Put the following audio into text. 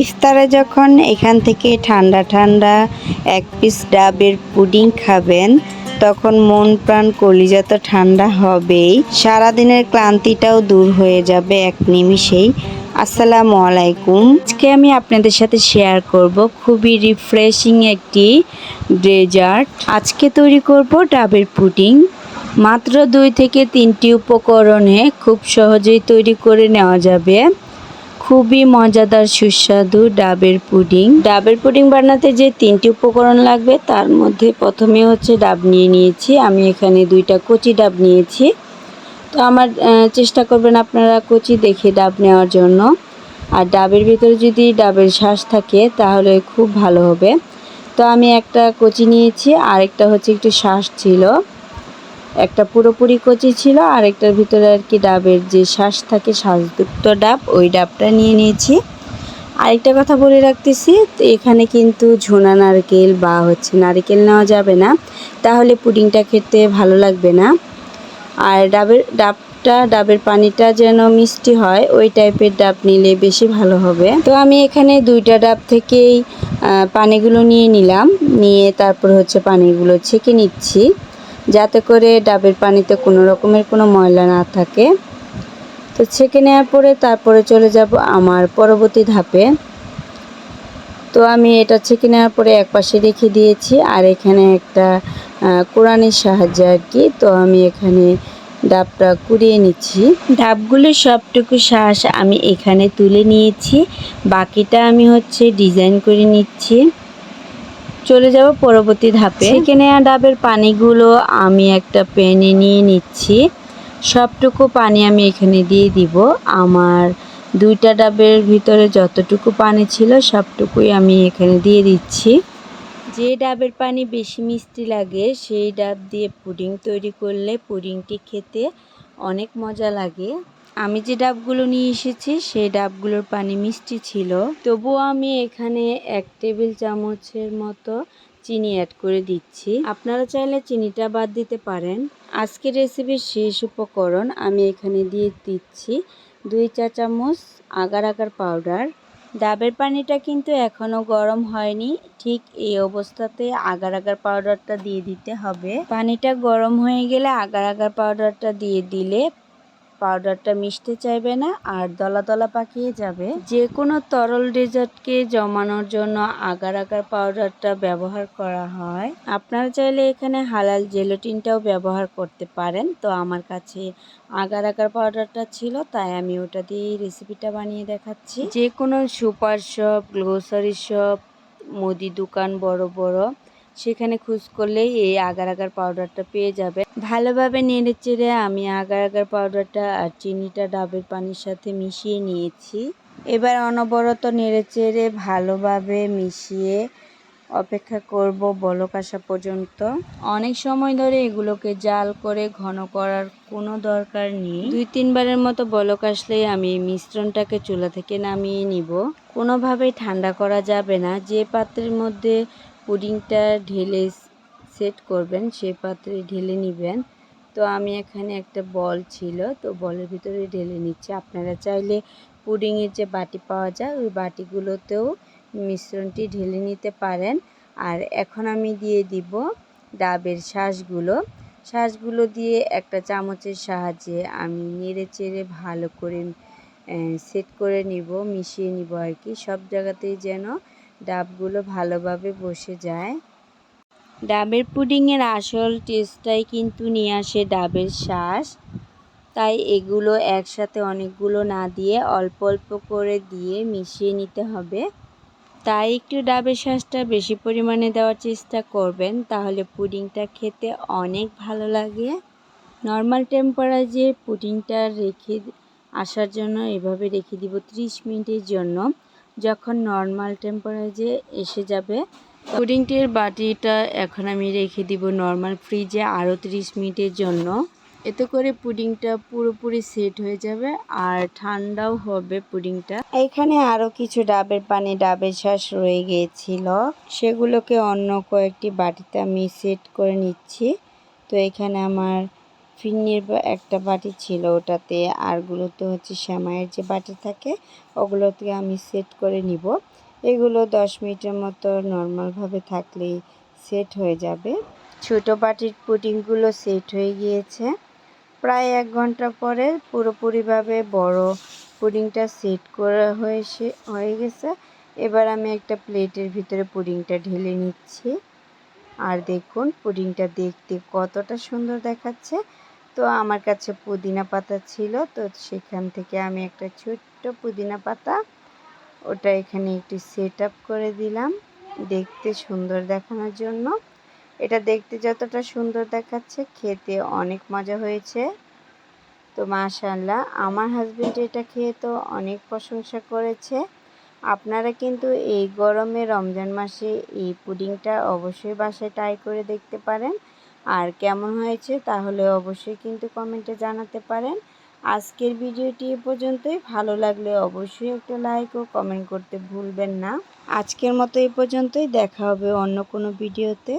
ইফতারে যখন এখান থেকে ঠান্ডা ঠান্ডা এক পিস ডাবের পুডিং খাবেন তখন মন প্রাণ কলিজা তো ঠান্ডা হবেই, সারাদিনের ক্লান্তিটাও দূর হয়ে যাবে এক নিমিষেই। আসসালামু আলাইকুম। আজকে আমি আপনাদের সাথে শেয়ার করব খুবই রিফ্রেশিং একটি ডেজার্ট। আজকে তৈরি করব ডাবের পুডিং। মাত্র 2 থেকে 3টি উপকরণে খুব সহজেই তৈরি করে নেওয়া যাবে খুবই মজাদার সুস্বাদু ডাবের পুডিং। ডাবের পুডিং বানাতে যে 3টি উপকরণ লাগবে তার মধ্যে প্রথমে হচ্ছে ডাব নিয়েছি। আমি এখানে 2টা কচি ডাব নিয়েছি। তো আমার চেষ্টা করবেন আপনারা কচি দেখে ডাব নেওয়ার জন্য। আর ডাবের ভিতরে যদি ডাবের শাঁস থাকে তাহলে খুব ভালো হবে। তো আমি একটা কচি নিয়েছি, আরেকটা হচ্ছে একটু শাঁস ছিল। একটা পুরোপুরি কচি ছিল, আর একটার ভিতরে আর কি ডাবের যে শাঁস থাকে, শাঁসযুক্ত ডাব, ওই ডাবটা নিয়ে নিয়েছি। আরেকটা কথা বলে রাখতেছি, তো এখানে কিন্তু ঝুনা নারকেল বা হচ্ছে নারকেল নেওয়া যাবে না, তাহলে পুডিংটা খেতে ভালো লাগবে না। আর ডাবের পানিটা যেন মিষ্টি হয় ওই টাইপের ডাব নিলে বেশি ভালো হবে। তো আমি এখানে 2টা ডাব থেকেই পানিগুলো নিয়ে নিলাম, নিয়ে তারপর হচ্ছে পানিগুলো ছেঁকে নিচ্ছি যাতে করে ডাবের পানিতে কোনো রকমের কোনো ময়লা না থাকে। তো ছেঁকে নেওয়ার পরে তারপরে চলে যাব আমার পরবর্তী ধাপে। তো আমি এটা ছেঁকে নেওয়ার পরে একপাশে রেখে দিয়েছি, আর এখানে একটা কোরানির সাহায্যে আর কি, তো আমি এখানে ডাবটা কুড়িয়ে নিচ্ছি। ডাবগুলোর সবটুকু শাঁস আমি এখানে তুলে নিয়েছি, বাকিটা আমি হচ্ছে ডিজাইন করে নিচ্ছি। চলে যাব পরবর্তী ধাপে। ছেঁকে নেওয়া ডাবের পানিগুলো আমি একটা প্যানে নিয়ে নিচ্ছি। সবটুকু পানি আমি এখানে দিয়ে দিব। আমার 2টা ডাবের ভিতরে যতটুকু পানি ছিল সবটুকুই আমি এখানে দিয়ে দিচ্ছি। যে ডাবের পানি বেশি মিষ্টি লাগে সেই ডাব দিয়ে পুডিং তৈরি করলে পুডিংটি খেতে অনেক মজা লাগে। আমি যে ডাবগুলো নিয়ে এসেছি সেই ডাবগুলোর পানি মিষ্টি ছিল, তবুও আমি এখানে 1 টেবিল চামচের মতো চিনি অ্যাড করে দিচ্ছি। আপনারা চাইলে চিনিটা বাদ দিতে পারেন। আজকের রেসিপির শেষ উপকরণ আমি এখানে দিয়ে দিচ্ছি 2 চা চামচ আগার আগার পাউডার। ডাবের পানিটা কিন্তু এখনও গরম হয়নি, ঠিক এই অবস্থাতে আগার আগার পাউডারটা দিয়ে দিতে হবে। পানিটা গরম হয়ে গেলে আগার আগার পাউডারটা দিয়ে দিলে পাউডারটা মিশতে চাইবে না আর দলা দলা পাকিয়ে যাবে। যে কোনো তরল ডেজার্টকে জমানোর জন্য আগার আগার পাউডারটা ব্যবহার করা হয়। আপনারা চাইলে এখানে হালাল জেলাটিনটাও ব্যবহার করতে পারেন। তো আমার কাছে আগার আগার পাউডারটা ছিল, তাই আমি ওটা দিয়ে রেসিপিটা বানিয়ে দেখাচ্ছি। যে কোনো সুপার শপ, গ্রোসারি শপ, মুদি দোকান বড় বড়, সেখানে খোঁজ করলেই এই আগার আগার পাউডারটা পেয়ে যাবে। ভালোভাবে নেড়ে চেড়ে আমি আগার আগার পাউডারটা আর চিনিটা ডাবের পানির সাথে মিশিয়ে নিয়েছি। এবার অনবরত নেড়ে চেড়ে ভালোভাবে মিশিয়ে অপেক্ষা করব বলক আসা পর্যন্ত। অনেক সময় ধরে এগুলোকে জাল করে ঘন করার কোনো দরকার নেই। 2-3 বারের মতো বলক আসলেই আমি মিশ্রণটাকে চুলা থেকে নামিয়ে নিব। কোনোভাবেই ঠান্ডা করা যাবে না। যে পাত্রের মধ্যে পুডিংটা ঢেলে সেট করবেন সেই পাত্রে ঢেলে নেবেন। তো আমি এখানে একটা বল ছিল, তো বলের ভিতরে ঢেলে নিচ্ছি। আপনারা চাইলে পুডিংয়ের যে বাটি পাওয়া যায় ওই বাটিগুলোতেও মিশ্রণটি ঢেলে নিতে পারেন। আর এখন আমি দিয়ে দিব ডাবের শাঁসগুলো দিয়ে একটা চামচের সাহায্যে আমি নেড়ে চেড়ে ভালো করে সেট করে নিব, মিশিয়ে নিব আর কি, সব জায়গাতেই যেন ডাবগুলো ভালোভাবে বসে যায়। ডাবের পুডিংয়ের আসল টেস্টটাই কিন্তু নিয়ে আসে ডাবের শাঁস, তাই এগুলো একসাথে অনেকগুলো না দিয়ে অল্প অল্প করে দিয়ে মিশিয়ে নিতে হবে। তাই একটু ডাবের শাঁসটা বেশি পরিমাণে দেওয়ার চেষ্টা করবেন, তাহলে পুডিংটা খেতে অনেক ভালো লাগে। নর্মাল টেম্পারেচারে পুডিংটা রেখে আসার জন্য এভাবে রেখে দিব 30 মিনিটের জন্য। যখন নর্মাল টেম্পারেচারে এসে যাবে, পুডিংটির বাটিটা এখন আমি রেখে দিব নর্মাল ফ্রিজে আরও 30 মিনিটের জন্য। এতে করে পুডিংটা পুরোপুরি সেট হয়ে যাবে আর ঠান্ডাও হবে পুডিংটা। এখানে আরও কিছু ডাবের পানি, ডাবের শাঁস রয়ে গিয়েছিল, সেগুলোকে অন্য কয়েকটি বাটিতে আমি সেট করে নিচ্ছি। তো এখানে আমার ফিরনির একটা বাটি ছিল, ওটাতে আরগুলোতে হচ্ছে সেমাইয়ের যে বাটি থাকে ওগুলোতে আমি সেট করে নিব। এগুলো 10 মিনিটের মতো নর্মালভাবে থাকলেই সেট হয়ে যাবে। ছোট বাটির পুডিংগুলো সেট হয়ে গিয়েছে। প্রায় 1 ঘন্টা পরে পুরোপুরিভাবে বড় পুডিংটা সেট করা হয়ে গেছে। এবার আমি একটা প্লেটের ভিতরে পুডিংটা ঢেলে নিচ্ছি। আর দেখুন পুডিংটা দেখতে কতটা সুন্দর দেখাচ্ছে। তো আমার কাছে পুদিনা পাতা ছিল, তো সেখান থেকে আমি একটা ছোট্ট পুদিনা পাতা ওটা এখানে একটু সেট আপ করে দিলাম দেখতে সুন্দর দেখানোর জন্য। এটা দেখতে যতটা সুন্দর দেখাচ্ছে খেতে অনেক মজা হয়েছে। তো মাশাআল্লাহ, আমার হাজবেন্ড এটা খেয়ে তো অনেক প্রশংসা করেছে। আপনারা কিন্তু এই গরমে রমজান মাসে এই পুডিংটা অবশ্যই বাসায় ট্রাই করে দেখতে পারেন। আর কেমন হয়েছে তাহলে অবশ্যই কিন্তু কমেন্টে জানাতে পারেন। আজকের ভিডিওটি এ পর্যন্তই। ভালো লাগলে অবশ্যই একটা লাইক ও কমেন্ট করতে ভুলবেন না। আজকের মতো এই পর্যন্তই, দেখা হবে অন্য কোনো ভিডিওতে।